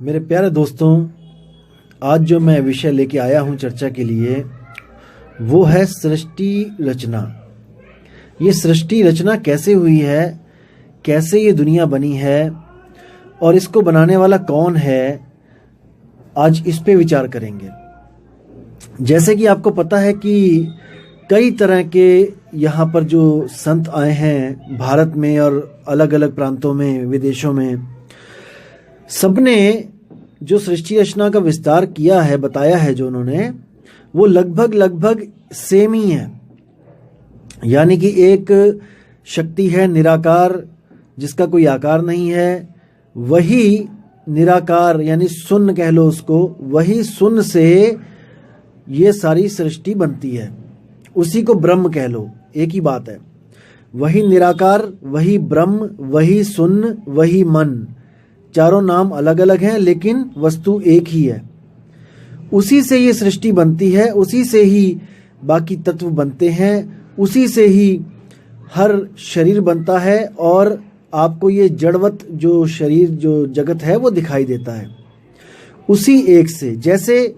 मेरे प्यारे दोस्तों, आज जो मैं विषय लेके आया हूँ चर्चा के लिए वो है सृष्टि रचना। ये सृष्टि रचना कैसे हुई है, कैसे ये दुनिया बनी है और इसको बनाने वाला कौन है, आज इस पे विचार करेंगे। जैसे कि आपको पता है कि कई तरह के यहाँ पर जो संत आए हैं भारत में और अलग अलग प्रांतों में, विदेशों में, सबने जो सृष्टि रचना का विस्तार किया है, बताया है जो उन्होंने, वो लगभग सेम ही है। यानी कि एक शक्ति है निराकार, जिसका कोई आकार नहीं है, वही निराकार यानी शून्य कह लो उसको, वही शून्य से ये सारी सृष्टि बनती है। उसी को ब्रह्म कह लो, एक ही बात है। वही निराकार, वही ब्रह्म, वही शून्य, वही मन, चारों नाम अलग अलग हैं लेकिन वस्तु एक ही है। उसी से ये सृष्टि बनती है, उसी से ही बाकी तत्व बनते हैं, उसी से ही हर शरीर बनता है और आपको ये जड़वत जो शरीर, जो जगत है, वो दिखाई देता है उसी एक से। जैसे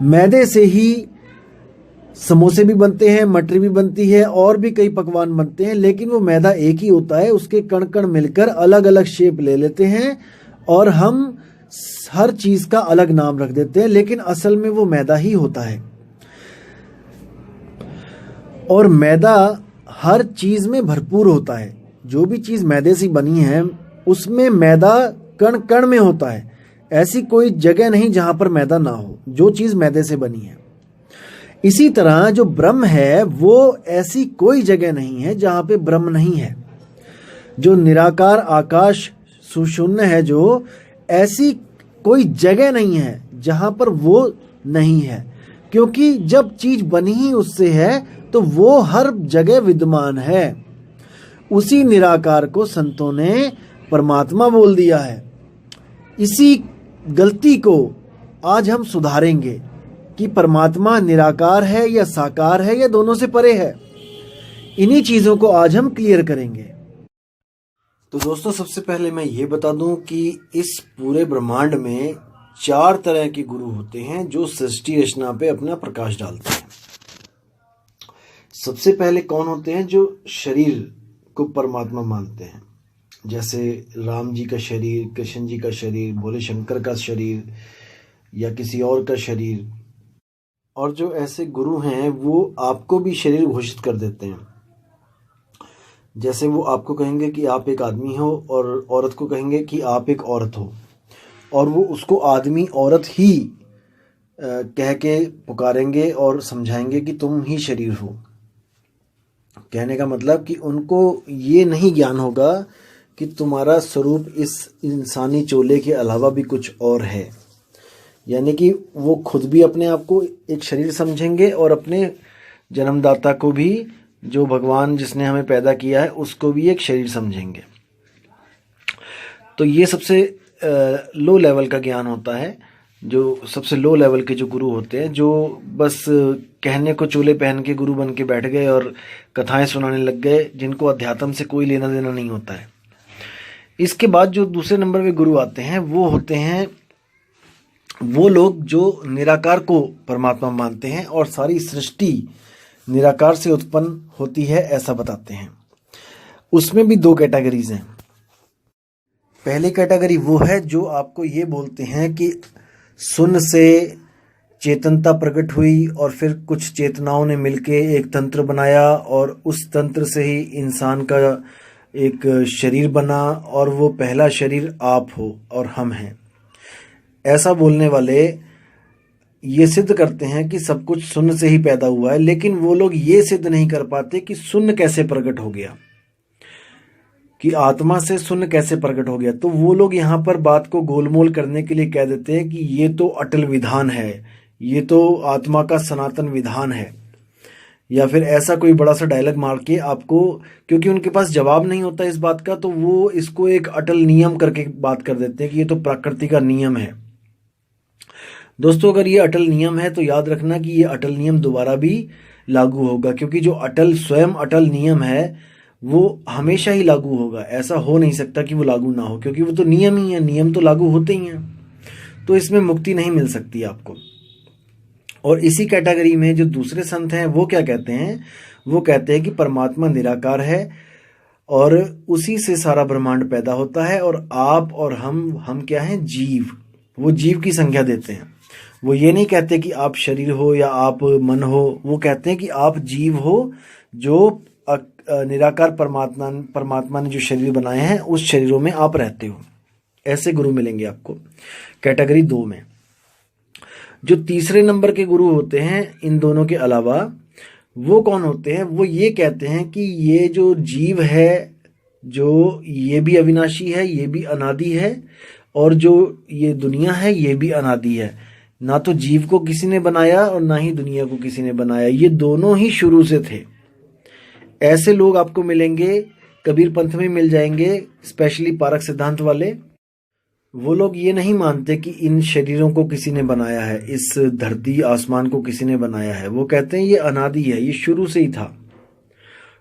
मैदे से ही समोसे भी बनते हैं, मटरी भी बनती है और भी कई पकवान बनते हैं, लेकिन वो मैदा एक ही होता है। उसके कण कण मिलकर अलग अलग शेप ले लेते हैं और हम हर चीज का अलग नाम रख देते हैं, लेकिन असल में वो मैदा ही होता है। और मैदा हर चीज में भरपूर होता है। जो भी चीज मैदे से बनी है उसमें मैदा कण कण में होता है। ऐसी कोई जगह नहीं जहां पर मैदा ना हो, जो चीज मैदे से बनी है। इसी तरह जो ब्रह्म है वो ऐसी कोई जगह नहीं है जहां पे ब्रह्म नहीं है। जो निराकार आकाश सुशून्य है, जो ऐसी कोई जगह नहीं है जहां पर वो नहीं है, क्योंकि जब चीज बनी ही उससे है तो वो हर जगह विद्यमान है। उसी निराकार को संतों ने परमात्मा बोल दिया है। इसी गलती को आज हम सुधारेंगे कि परमात्मा निराकार है या साकार है या दोनों से परे है। इन्हीं चीजों को आज हम क्लियर करेंगे। तो दोस्तों, सबसे पहले मैं ये बता दूं कि इस पूरे ब्रह्मांड में 4 तरह के गुरु होते हैं जो सृष्टि रचना पे अपना प्रकाश डालते हैं। सबसे पहले कौन होते हैं? जो शरीर को परमात्मा मानते हैं, जैसे राम जी का शरीर, कृष्ण जी का शरीर, भोले शंकर का शरीर या किसी और का शरीर। और जो ऐसे गुरु हैं वो आपको भी शरीर घोषित कर देते हैं। जैसे वो आपको कहेंगे कि आप एक आदमी हो और औरत को कहेंगे कि आप एक औरत हो, और वो उसको आदमी औरत ही कह के पुकारेंगे और समझाएंगे कि तुम ही शरीर हो। कहने का मतलब कि उनको ये नहीं ज्ञान होगा कि तुम्हारा स्वरूप इस इंसानी चोले के अलावा भी कुछ और है। यानी कि वो खुद भी अपने आप को एक शरीर समझेंगे और अपने जन्मदाता को भी, जो भगवान जिसने हमें पैदा किया है, उसको भी एक शरीर समझेंगे। तो ये सबसे लो लेवल का ज्ञान होता है। जो सबसे लो लेवल के जो गुरु होते हैं, जो बस कहने को चोले पहन के गुरु बन के बैठ गए और कथाएं सुनाने लग गए, जिनको अध्यात्म से कोई लेना देना नहीं होता है। इसके बाद जो दूसरे नंबर पे गुरु आते हैं वो होते हैं वो लोग जो निराकार को परमात्मा मानते हैं और सारी सृष्टि निराकार से उत्पन्न होती है, ऐसा बताते हैं। उसमें भी 2 कैटेगरीज हैं। पहली कैटेगरी वो है जो आपको ये बोलते हैं कि शून्य से चेतनता प्रकट हुई और फिर कुछ चेतनाओं ने मिलके एक तंत्र बनाया और उस तंत्र से ही इंसान का एक शरीर बना और वो पहला शरीर आप हो और हम हैं। ऐसा बोलने वाले ये सिद्ध करते हैं कि सब कुछ शून्य से ही पैदा हुआ है, लेकिन वो लोग ये सिद्ध नहीं कर पाते कि शून्य कैसे प्रकट हो गया, कि आत्मा से शून्य कैसे प्रकट हो गया। तो वो लोग यहाँ पर बात को गोलमोल करने के लिए कह देते हैं कि ये तो अटल विधान है, ये तो आत्मा का सनातन विधान है, या फिर ऐसा कोई बड़ा सा डायलॉग मार के आपको, क्योंकि उनके पास जवाब नहीं होता इस बात का, तो वो इसको एक अटल नियम करके बात कर देते हैं कि ये तो प्रकृति का नियम है। दोस्तों, अगर ये अटल नियम है तो याद रखना कि ये अटल नियम दोबारा भी लागू होगा, क्योंकि जो अटल स्वयं अटल नियम है वो हमेशा ही लागू होगा। ऐसा हो नहीं सकता कि वो लागू ना हो, क्योंकि वो तो नियम ही है, नियम तो लागू होते ही हैं। तो इसमें मुक्ति नहीं मिल सकती आपको। और इसी कैटेगरी में जो दूसरे संत हैं वो क्या कहते हैं, वो कहते हैं कि परमात्मा निराकार है और उसी से सारा ब्रह्मांड पैदा होता है, और आप और हम क्या हैं, जीव। वो जीव की संज्ञा देते हैं। वो ये नहीं कहते कि आप शरीर हो या आप मन हो, वो कहते हैं कि आप जीव हो जो निराकार परमात्मा ने जो शरीर बनाए हैं उस शरीरों में आप रहते हो। ऐसे गुरु मिलेंगे आपको कैटेगरी 2 में। जो तीसरे नंबर के गुरु होते हैं इन दोनों के अलावा, वो कौन होते हैं, वो ये कहते हैं कि ये जो जीव है, जो ये भी अविनाशी है, ये भी अनादि है, और जो ये दुनिया है ये भी अनादि है। ना तो जीव को किसी ने बनाया और ना ही दुनिया को किसी ने बनाया, ये दोनों ही शुरू से थे। ऐसे लोग आपको मिलेंगे, कबीर पंथ में मिल जाएंगे, स्पेशली पारक सिद्धांत वाले। वो लोग ये नहीं मानते कि इन शरीरों को किसी ने बनाया है, इस धरती आसमान को किसी ने बनाया है। वो कहते हैं ये अनादि है, ये शुरू से ही था।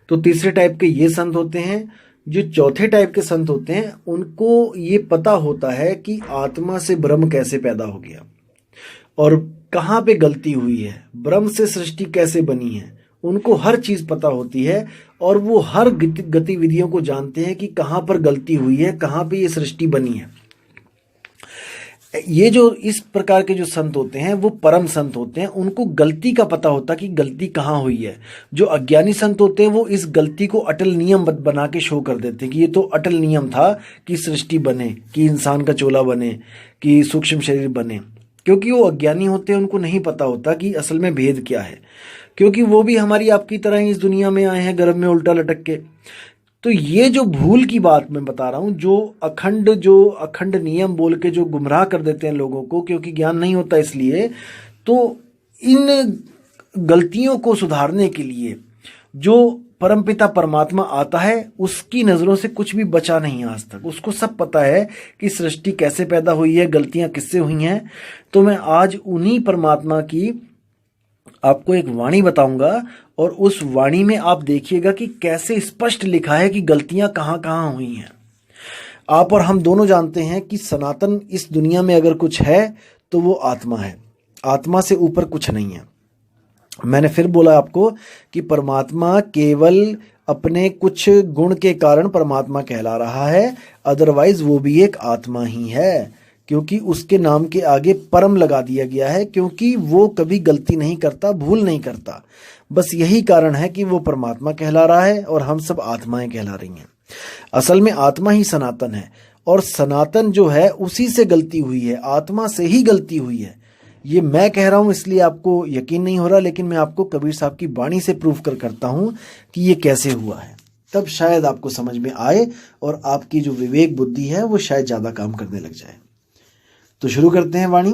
तो तीसरे टाइप के ये संत होते हैं। जो चौथे टाइप के संत होते हैं उनको ये पता होता है कि आत्मा से ब्रह्म कैसे पैदा हो गया और कहाँ पे गलती हुई है, ब्रह्म से सृष्टि कैसे बनी है। उनको हर चीज पता होती है और वो हर गतिविधियों को जानते हैं कि कहाँ पर गलती हुई है, कहाँ पे ये सृष्टि बनी है। ये जो इस प्रकार के जो संत होते हैं वो परम संत होते हैं। उनको गलती का पता होता कि गलती कहाँ हुई है। जो अज्ञानी संत होते हैं वो इस गलती को अटल नियम बना के शो कर देते हैं कि ये तो अटल नियम था कि सृष्टि बने, कि इंसान का चोला बने, कि सूक्ष्म शरीर बने। क्योंकि वो अज्ञानी होते हैं, उनको नहीं पता होता कि असल में भेद क्या है, क्योंकि वो भी हमारी आपकी तरह ही इस दुनिया में आए हैं गर्भ में उल्टा लटक के। तो ये जो भूल की बात मैं बता रहा हूँ, जो अखंड नियम बोल के जो गुमराह कर देते हैं लोगों को, क्योंकि ज्ञान नहीं होता इसलिए। तो इन गलतियों को सुधारने के लिए जो परमपिता परमात्मा आता है उसकी नज़रों से कुछ भी बचा नहीं आज तक। उसको सब पता है कि सृष्टि कैसे पैदा हुई है, गलतियां किससे हुई हैं। तो मैं आज उन्हीं परमात्मा की आपको एक वाणी बताऊंगा और उस वाणी में आप देखिएगा कि कैसे स्पष्ट लिखा है कि गलतियां कहाँ कहाँ हुई हैं। आप और हम दोनों जानते हैं कि सनातन इस दुनिया में अगर कुछ है तो वो आत्मा है, आत्मा से ऊपर कुछ नहीं है। मैंने फिर बोला आपको कि परमात्मा केवल अपने कुछ गुण के कारण परमात्मा कहला रहा है, अदरवाइज वो भी एक आत्मा ही है, क्योंकि उसके नाम के आगे परम लगा दिया गया है, क्योंकि वो कभी गलती नहीं करता, भूल नहीं करता। बस यही कारण है कि वो परमात्मा कहला रहा है और हम सब आत्माएं कहला रही हैं। असल में आत्मा ही सनातन है, और सनातन जो है उसी से गलती हुई है, आत्मा से ही गलती हुई है। ये मैं कह रहा हूं इसलिए आपको यकीन नहीं हो रहा, लेकिन मैं आपको कबीर साहब की वाणी से प्रूफ करता हूं कि ये कैसे हुआ है। तब शायद आपको समझ में आए और आपकी जो विवेक बुद्धि है वो शायद ज्यादा काम करने लग जाए। तो शुरू करते हैं वाणी।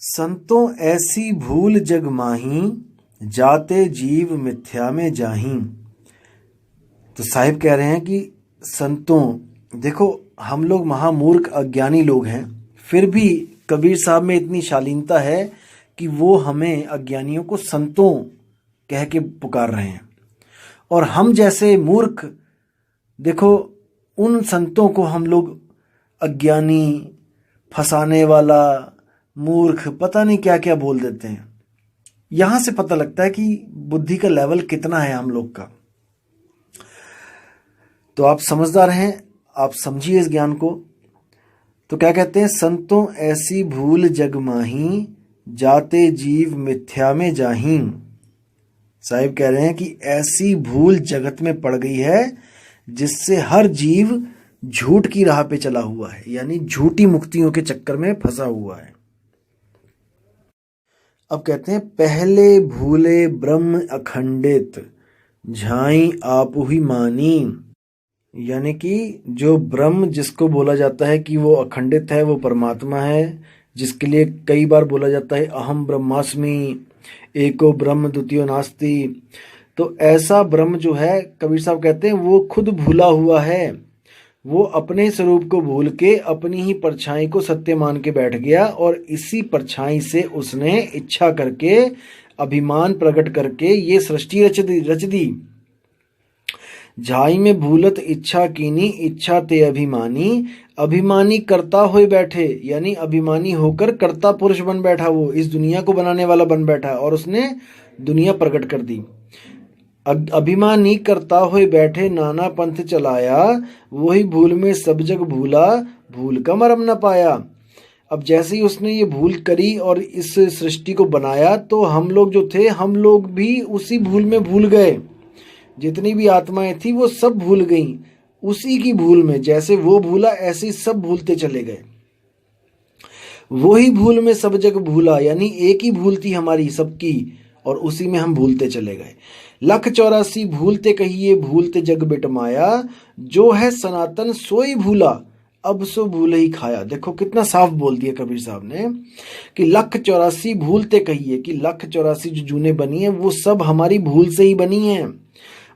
संतों ऐसी भूल जग माही, जाते जीव मिथ्या में जाही। तो साहिब कह रहे हैं कि संतों, देखो हम लोग महामूर्ख अज्ञानी लोग हैं, फिर भी कबीर साहब में इतनी शालीनता है कि वो हमें अज्ञानियों को संतों कह के पुकार रहे हैं। और हम जैसे मूर्ख, देखो उन संतों को हम लोग अज्ञानी, फंसाने वाला, मूर्ख, पता नहीं क्या क्या बोल देते हैं। यहां से पता लगता है कि बुद्धि का लेवल कितना है हम लोग का। तो आप समझदार हैं, आप समझिए इस ज्ञान को। तो क्या कहते हैं, संतों ऐसी भूल जग माही, जाते जीव मिथ्या में जाही। साहिब कह रहे हैं कि ऐसी भूल जगत में पड़ गई है जिससे हर जीव झूठ की राह पे चला हुआ है, यानी झूठी मुक्तियों के चक्कर में फंसा हुआ है। अब कहते हैं, पहले भूले ब्रह्म अखंडित, झाई आप ही मानी। यानी कि जो ब्रह्म जिसको बोला जाता है कि वो अखंडित है, वो परमात्मा है, जिसके लिए कई बार बोला जाता है अहम ब्रह्मास्मि, एको ब्रह्म द्वितीयो नास्ति। तो ऐसा ब्रह्म जो है, कबीर साहब कहते हैं वो खुद भूला हुआ है। वो अपने स्वरूप को भूल के अपनी ही परछाई को सत्य मान के बैठ गया, और इसी परछाई से उसने इच्छा करके, अभिमान प्रकट करके ये सृष्टि रच दी। झाई में भूलत इच्छा कीनी, इच्छा ते अभिमानी। अभिमानी करता हुए बैठे, यानी अभिमानी होकर कर्ता पुरुष बन बैठा, वो इस दुनिया को बनाने वाला बन बैठा और उसने दुनिया प्रकट कर दी। अभिमानी करता हुए बैठे, नाना पंथ चलाया, वही भूल में सब जग भूला, भूल का मरम न पाया। अब जैसे ही उसने ये भूल करी और इस सृष्टि को बनाया, तो हम लोग जो थे, हम लोग भी उसी भूल में भूल गए। जितनी भी आत्माएं थी वो सब भूल गईं उसी की भूल में। जैसे वो भूला ऐसे ही सब भूलते चले गए। वही भूल में सब जग भूला, यानी एक ही भूल थी हमारी सबकी और उसी में हम भूलते चले गए। 184 भूलते कहिए, भूलते जग बिटमाया, जो है सनातन सोई भूला, अब सो भूल ही खाया। देखो कितना साफ बोल दिया कबीर साहब ने कि 184 भूलते कहिए, कि 184 जो जूने बनी है वो सब हमारी भूल से ही बनी है।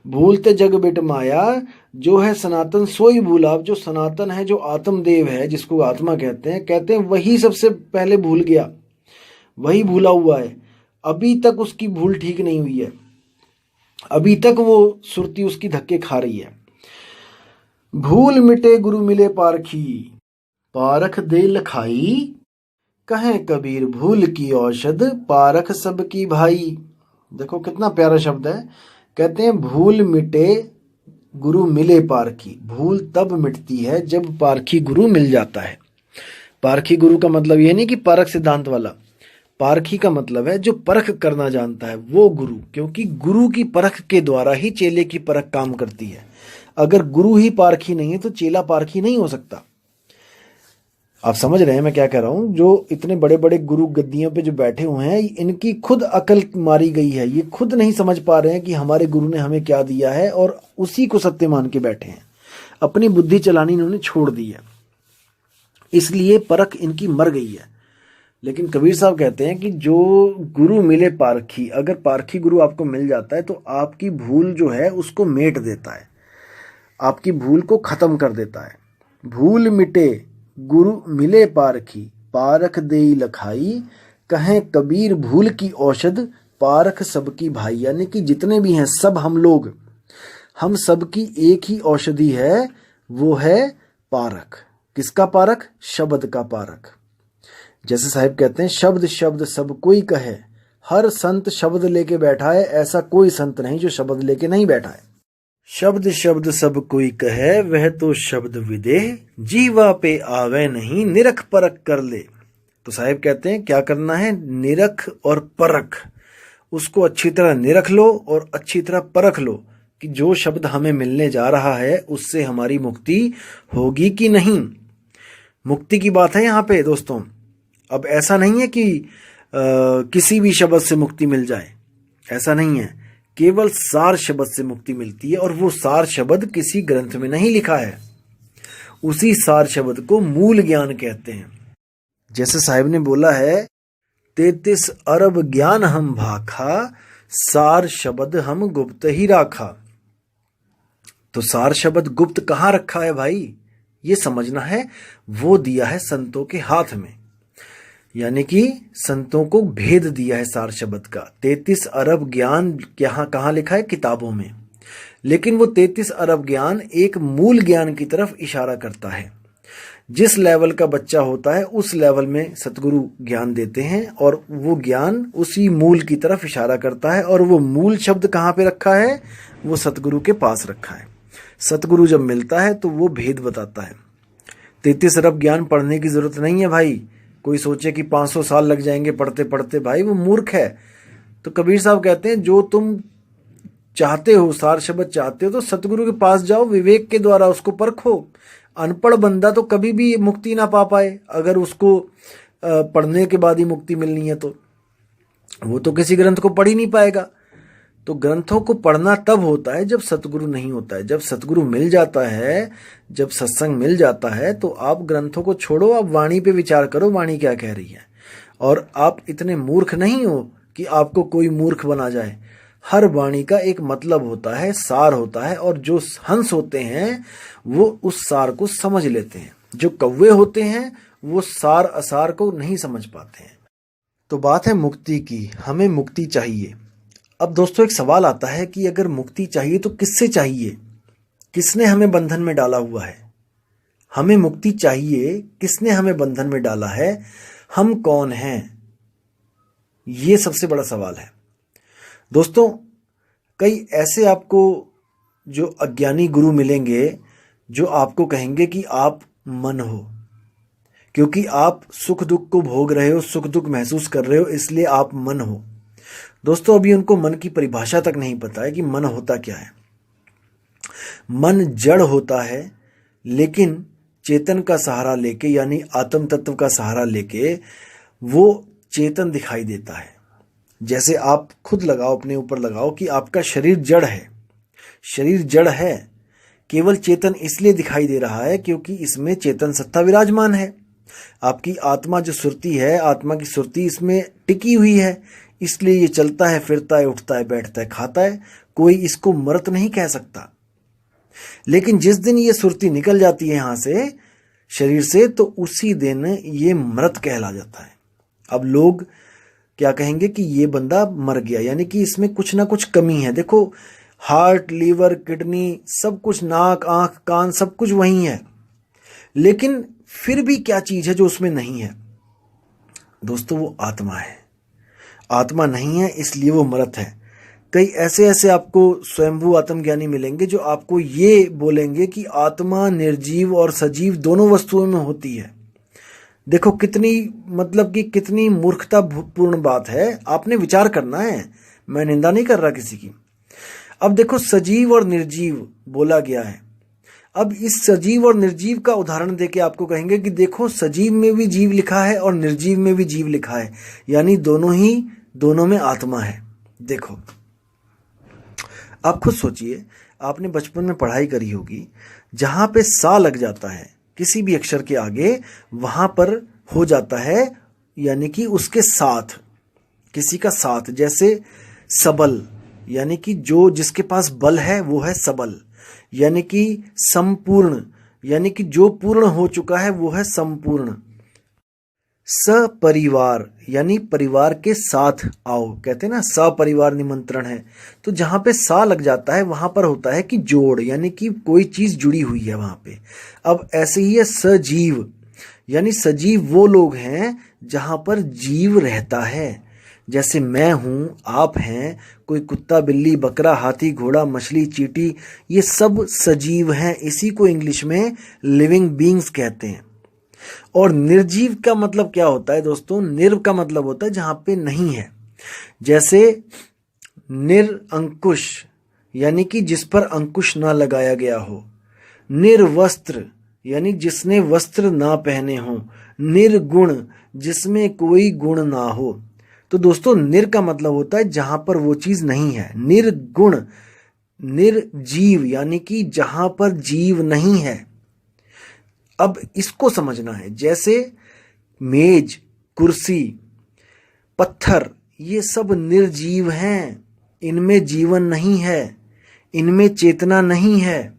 भूलते जग बिटमाया, जो है सनातन सोई भूला। अब जो सनातन है, जो आत्मदेव है, जिसको आत्मा कहते हैं वही सबसे पहले भूल गया, वही भूला हुआ है। अभी तक उसकी भूल ठीक नहीं हुई है, अभी तक वो सुरती उसकी धक्के खा रही है। भूल मिटे गुरु मिले पारखी, पारख दे लखाई, कहें कबीर भूल की औषध, पारख सबकी भाई। देखो कितना प्यारा शब्द है। कहते हैं भूल मिटे गुरु मिले पारखी। भूल तब मिटती है जब पारखी गुरु मिल जाता है। पारखी गुरु का मतलब ये नहीं कि परख सिद्धांत वाला, पारखी का मतलब है जो परख करना जानता है वो गुरु, क्योंकि गुरु की परख के द्वारा ही चेले की परख काम करती है। अगर गुरु ही पारखी नहीं है तो चेला पारखी नहीं हो सकता। आप समझ रहे हैं मैं क्या कह रहा हूं? जो इतने बड़े बड़े गुरु गद्दियों पे जो बैठे हुए हैं, इनकी खुद अकल मारी गई है। ये खुद नहीं समझ पा रहे हैं कि हमारे गुरु ने हमें क्या दिया है और उसी को सत्य मान के बैठे हैं। अपनी बुद्धि चलानी इन्होंने छोड़ दी है, इसलिए परख इनकी मर गई है। लेकिन कबीर साहब कहते हैं कि जो गुरु मिले पारखी, अगर पारखी गुरु आपको मिल जाता है तो आपकी भूल जो है उसको मेट देता है, आपकी भूल को खत्म कर देता है। भूल मिटे गुरु मिले पारखी, पारख देई लखाई, कहें कबीर भूल की औषध, पारख सबकी भाई। यानी कि जितने भी हैं सब हम लोग, हम सबकी एक ही औषधि है, वो है पारख। किसका पारख? शब्द का पारख। जैसे साहिब कहते हैं शब्द शब्द सब कोई कहे, हर संत शब्द लेके बैठा है, ऐसा कोई संत नहीं जो शब्द लेके नहीं बैठा है। शब्द शब्द सब कोई कहे, वह तो शब्द विदेह, जीवा पे आवे नहीं, निरख परख कर ले। तो साहिब कहते हैं क्या करना है? निरख और परख, उसको अच्छी तरह निरख लो और अच्छी तरह परख लो कि जो शब्द हमें मिलने जा रहा है उससे हमारी मुक्ति होगी कि नहीं। मुक्ति की बात है यहाँ पे दोस्तों। अब ऐसा नहीं है कि किसी भी शब्द से मुक्ति मिल जाए, ऐसा नहीं है। केवल सार शब्द से मुक्ति मिलती है और वो सार शब्द किसी ग्रंथ में नहीं लिखा है। उसी सार शब्द को मूल ज्ञान कहते हैं। जैसे साहिब ने बोला है 33 अरब ज्ञान हम भाखा, सार शब्द हम गुप्त ही राखा। तो सार शब्द गुप्त कहाँ रखा है भाई? ये समझना है। वो दिया है संतों के हाथ में, यानी कि संतों को भेद दिया है सार शब्द का। 33 अरब ज्ञान कहाँ लिखा है? किताबों में। लेकिन वो 33 अरब ज्ञान एक मूल ज्ञान की तरफ इशारा करता है। जिस लेवल का बच्चा होता है उस लेवल में सतगुरु ज्ञान देते हैं और वो ज्ञान उसी मूल की तरफ इशारा करता है। और वो मूल शब्द कहाँ पे रखा है? वो सतगुरु के पास रखा है। सतगुरु जब मिलता है तो वो भेद बताता है। 33 अरब ज्ञान पढ़ने की जरूरत नहीं है भाई। कोई सोचे कि 500 साल लग जाएंगे पढ़ते पढ़ते, भाई वो मूर्ख है। तो कबीर साहब कहते हैं जो तुम चाहते हो, सार शब्द चाहते हो, तो सतगुरु के पास जाओ, विवेक के द्वारा उसको परखो। अनपढ़ बंदा तो कभी भी मुक्ति ना पा पाए। अगर उसको पढ़ने के बाद ही मुक्ति मिलनी है तो वो तो किसी ग्रंथ को पढ़ ही नहीं पाएगा। तो ग्रंथों को पढ़ना तब होता है जब सतगुरु नहीं होता है। जब सतगुरु मिल जाता है, जब सत्संग मिल जाता है, तो आप ग्रंथों को छोड़ो, आप वाणी पे विचार करो, वाणी क्या कह रही है। और आप इतने मूर्ख नहीं हो कि आपको कोई मूर्ख बना जाए। हर वाणी का एक मतलब होता है, सार होता है, और जो हंस होते हैं वो उस सार को समझ लेते हैं। जो कौवे होते हैं वो सार असार को नहीं समझ पाते हैं। तो बात है मुक्ति की, हमें मुक्ति चाहिए। अब दोस्तों एक सवाल आता है कि अगर मुक्ति चाहिए तो किससे चाहिए? किसने हमें बंधन में डाला हुआ है? हमें मुक्ति चाहिए, किसने हमें बंधन में डाला है? हम कौन हैं? ये सबसे बड़ा सवाल है दोस्तों। कई ऐसे आपको जो अज्ञानी गुरु मिलेंगे जो आपको कहेंगे कि आप मन हो, क्योंकि आप सुख दुख को भोग रहे हो, सुख दुख महसूस कर रहे हो, इसलिए आप मन हो। दोस्तों, अभी उनको मन की परिभाषा तक नहीं पता है कि मन होता क्या है। मन जड़ होता है, लेकिन चेतन का सहारा लेके, यानी आत्म तत्व का सहारा लेके वो चेतन दिखाई देता है। जैसे आप खुद लगाओ, अपने ऊपर लगाओ कि आपका शरीर जड़ है। शरीर जड़ है, केवल चेतन इसलिए दिखाई दे रहा है क्योंकि इसमें चेतन सत्ता विराजमान है। आपकी आत्मा जो सुरती है, आत्मा की सुरती इसमें टिकी हुई है, इसलिए ये चलता है, फिरता है, उठता है, बैठता है, खाता है। कोई इसको मृत नहीं कह सकता। लेकिन जिस दिन ये सुरती निकल जाती है यहां से, शरीर से, तो उसी दिन ये मृत कहला जाता है। अब लोग क्या कहेंगे कि ये बंदा मर गया, यानी कि इसमें कुछ ना कुछ कमी है। देखो, हार्ट, लीवर, किडनी, सब कुछ, नाक, आंख, कान, सब कुछ वही है, लेकिन फिर भी क्या चीज है जो उसमें नहीं है? दोस्तों, वो आत्मा है। आत्मा नहीं है, इसलिए वो मृत है। कई ऐसे आपको स्वयंभू आत्मज्ञानी मिलेंगे जो आपको ये बोलेंगे कि आत्मा निर्जीव और सजीव दोनों वस्तुओं में होती है। देखो कितनी, मतलब कि कितनी मूर्खतापूर्ण बात है। आपने विचार करना है, मैं निंदा नहीं कर रहा किसी की। अब देखो, सजीव और निर्जीव बोला गया है। अब इस सजीव और निर्जीव का उदाहरण देके आपको कहेंगे कि देखो, सजीव में भी जीव लिखा है और निर्जीव में भी जीव लिखा है, यानी दोनों में आत्मा है। देखो, आप खुद सोचिए, आपने बचपन में पढ़ाई करी होगी, जहां पे सा लग जाता है किसी भी अक्षर के आगे, वहां पर हो जाता है, यानी कि उसके साथ, किसी का साथ। जैसे सबल, यानी कि जो जिसके पास बल है वो है सबल, यानी कि संपूर्ण, यानी कि जो पूर्ण हो चुका है वो है संपूर्ण। सपरिवार, यानी परिवार के साथ आओ, कहते हैं ना, सपरिवार निमंत्रण है। तो जहां पे सा लग जाता है वहां पर होता है कि जोड़, यानी कि कोई चीज जुड़ी हुई है वहां पे। अब ऐसे ही है सजीव, यानी सजीव वो लोग हैं जहां पर जीव रहता है। जैसे मैं हूं, आप हैं, कोई कुत्ता, बिल्ली, बकरा, हाथी, घोड़ा, मछली, चींटी, ये सब सजीव हैं। इसी को इंग्लिश में लिविंग बीइंग्स कहते हैं। और निर्जीव का मतलब क्या होता है दोस्तों? निर्व का मतलब होता है जहां पे नहीं है। जैसे निरअंकुश, यानी कि जिस पर अंकुश ना लगाया गया हो। निर्वस्त्र, यानी जिसने वस्त्र ना पहने हो। निर्गुण, जिसमें कोई गुण ना हो। तो दोस्तों, निर का मतलब होता है जहां पर वो चीज नहीं है। निर्गुण, निर्जीव, यानी कि जहां पर जीव नहीं है। अब इसको समझना है। जैसे मेज, कुर्सी, पत्थर, ये सब निर्जीव हैं, इनमें जीवन नहीं है, इनमें चेतना नहीं है।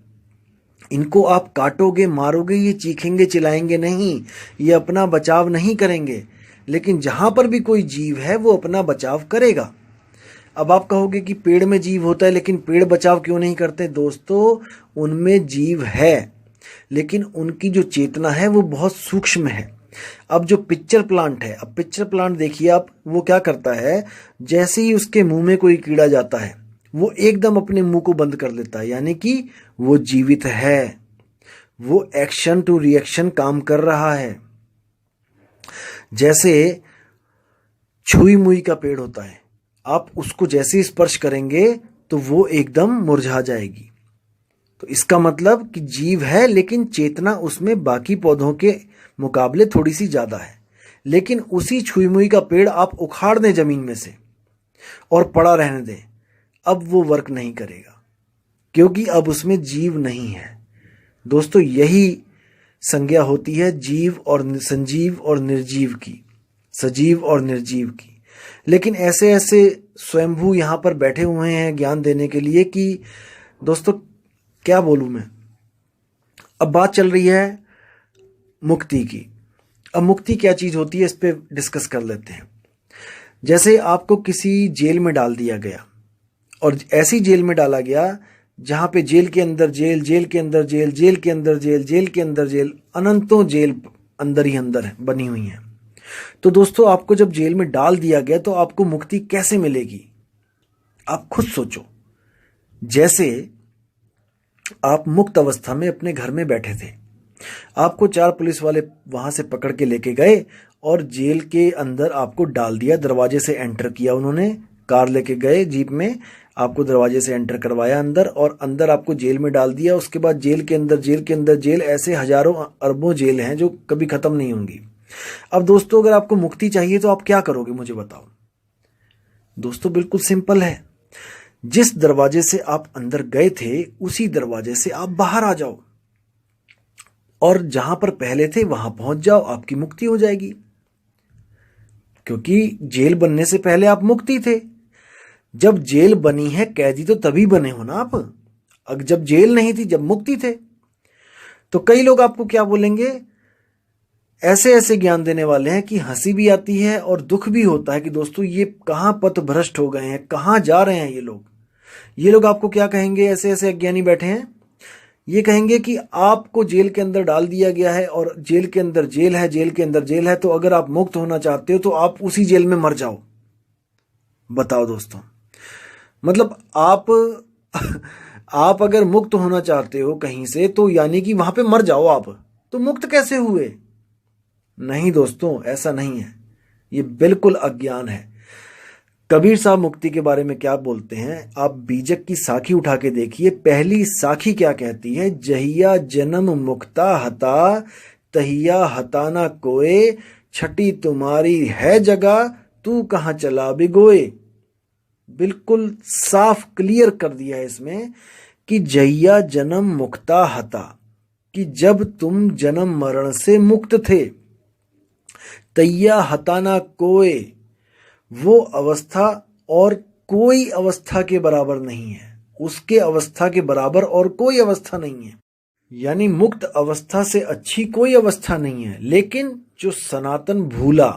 इनको आप काटोगे, मारोगे, ये चीखेंगे, चिल्लाएंगे नहीं, ये अपना बचाव नहीं करेंगे। लेकिन जहां पर भी कोई जीव है वो अपना बचाव करेगा। अब आप कहोगे कि पेड़ में जीव होता है, लेकिन पेड़ बचाव क्यों नहीं करते? दोस्तों, उनमें जीव है, लेकिन उनकी जो चेतना है वो बहुत सूक्ष्म है। अब जो पिक्चर प्लांट है, अब पिक्चर प्लांट देखिए आप, वो क्या करता है, जैसे ही उसके मुंह में कोई कीड़ा जाता है वो एकदम अपने मुंह को बंद कर लेता है, यानी कि वो जीवित है, वो एक्शन टू रिएक्शन काम कर रहा है। जैसे छुई मुई का पेड़ होता है, आप उसको जैसे ही स्पर्श करेंगे तो वो एकदम मुरझा जाएगी। तो इसका मतलब कि जीव है, लेकिन चेतना उसमें बाकी पौधों के मुकाबले थोड़ी सी ज्यादा है। लेकिन उसी छुई मुई का पेड़ आप उखाड़ दें जमीन में से और पड़ा रहने दें, अब वो वर्क नहीं करेगा, क्योंकि अब उसमें जीव नहीं है। दोस्तों, यही संज्ञा होती है जीव और संजीव और निर्जीव की, सजीव और निर्जीव की। लेकिन ऐसे स्वयंभू यहां पर बैठे हुए हैं ज्ञान देने के लिए कि दोस्तों क्या बोलूं मैं। अब बात चल रही है मुक्ति की। अब मुक्ति क्या चीज होती है, इस पे डिस्कस कर लेते हैं। जैसे आपको किसी जेल में डाल दिया गया, और ऐसी जेल में डाला गया जहां पे जेल के अंदर जेल, जेल के अंदर जेल, जेल के अंदर जेल, जेल के अंदर जेल, अनंतों जेल अंदर ही अंदर बनी हुई हैं। तो दोस्तों, आपको जब जेल में डाल दिया गया तो आपको मुक्ति कैसे मिलेगी? आप खुद सोचो। जैसे आप मुक्त अवस्था में अपने घर में बैठे थे, आपको 4 पुलिस वाले वहां से पकड़ के लेके गए और जेल के अंदर आपको डाल दिया। दरवाजे से एंटर किया उन्होंने, कार लेके गए जीप में, आपको दरवाजे से एंटर करवाया अंदर और अंदर आपको जेल में डाल दिया। उसके बाद जेल के अंदर जेल के अंदर जेल, ऐसे हजारों अरबों जेल हैं जो कभी खत्म नहीं होंगी। अब दोस्तों, अगर आपको मुक्ति चाहिए तो आप क्या करोगे, मुझे बताओ। दोस्तों, बिल्कुल सिंपल है। जिस दरवाजे से आप अंदर गए थे उसी दरवाजे से आप बाहर आ जाओ और जहां पर पहले थे वहां पहुंच जाओ, आपकी मुक्ति हो जाएगी। क्योंकि जेल बनने से पहले आप मुक्ति थे। जब जेल बनी है, कैदी तो तभी बने हो ना आप। अब जब जेल नहीं थी, जब मुक्ति थे। तो कई लोग आपको क्या बोलेंगे, ऐसे ऐसे ज्ञान देने वाले हैं कि हंसी भी आती है और दुख भी होता है कि दोस्तों ये कहां पथ भ्रष्ट हो गए हैं, कहां जा रहे हैं ये लोग। ये लोग आपको क्या कहेंगे, ऐसे ऐसे अज्ञानी बैठे हैं, ये कहेंगे कि आपको जेल के अंदर डाल दिया गया है और जेल के अंदर जेल है, जेल के अंदर जेल है, तो अगर आप मुक्त होना चाहते हो तो आप उसी जेल में मर जाओ। बताओ दोस्तों, मतलब आप अगर मुक्त होना चाहते हो कहीं से तो यानी कि वहां पे मर जाओ आप, तो मुक्त कैसे हुए? नहीं दोस्तों, ऐसा नहीं है। ये बिल्कुल अज्ञान है। कबीर साहब मुक्ति के बारे में क्या बोलते हैं, आप बीजक की साखी उठा के देखिए। पहली साखी क्या कहती है, जहिया जन्म मुक्ता हता तहिया हताना कोए, छठी तुम्हारी है जगह तू कहां चला बिगोए। बिल्कुल साफ क्लियर कर दिया है इसमें कि जहिया जन्म मुक्ता हता, कि जब तुम जन्म मरण से मुक्त थे, तैया हताना कोए, वो अवस्था और कोई अवस्था के बराबर नहीं है, उसके अवस्था के बराबर और कोई अवस्था नहीं है। यानी मुक्त अवस्था से अच्छी कोई अवस्था नहीं है। लेकिन जो सनातन भूला,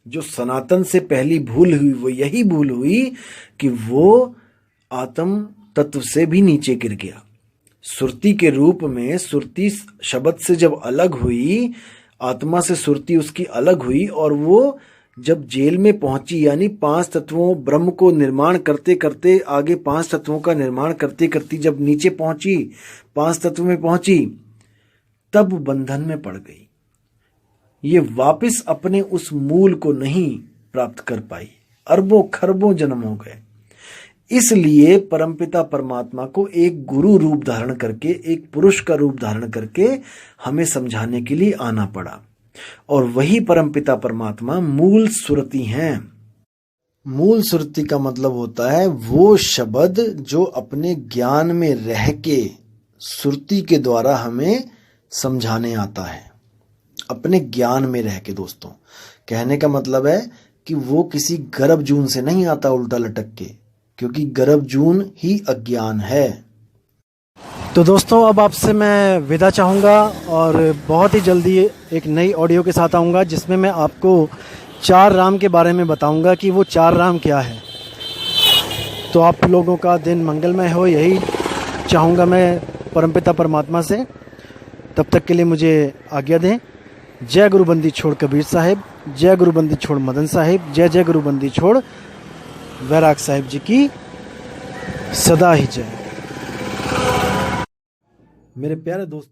जो सनातन से पहली भूल हुई, वो यही भूल हुई कि वो आत्म तत्व से भी नीचे गिर गया। सुरती के रूप में, सुरती शब्द से जब अलग हुई, आत्मा से सुरती उसकी अलग हुई और वो जब जेल में पहुंची, यानी 5 तत्वों ब्रह्म को निर्माण करते करते, आगे 5 तत्वों का निर्माण करते करते जब नीचे पहुंची, 5 तत्व में पहुंची, तब बंधन में पड़ गई। ये वापस अपने उस मूल को नहीं प्राप्त कर पाई। अरबों खरबों जन्म हो गए। इसलिए परमपिता परमात्मा को एक गुरु रूप धारण करके, एक पुरुष का रूप धारण करके हमें समझाने के लिए आना पड़ा। और वही परमपिता परमात्मा मूल सुरति हैं। मूल सुरति का मतलब होता है वो शब्द जो अपने ज्ञान में रह के सुरति के द्वारा हमें समझाने आता है। अपने ज्ञान में रह के दोस्तों, कहने का मतलब है कि वो किसी गर्भ जून से नहीं आता उल्टा लटक के, क्योंकि गर्भ जून ही अज्ञान है। तो दोस्तों, अब आपसे मैं विदा चाहूँगा और बहुत ही जल्दी एक नई ऑडियो के साथ आऊँगा जिसमें मैं आपको 4 राम के बारे में बताऊँगा कि वो 4 राम क्या है। तो आप लोगों का दिन मंगलमय हो, यही चाहूँगा मैं परमपिता परमात्मा से। तब तक के लिए मुझे आज्ञा दें। जय गुरु बंदी छोड़ कबीर साहिब, जय गुरु बंदी छोड़ मदन साहिब, जय जय गुरु बंदी छोड़ वैराग साहिब जी की सदा ही जय। मेरे प्यारे दोस्त।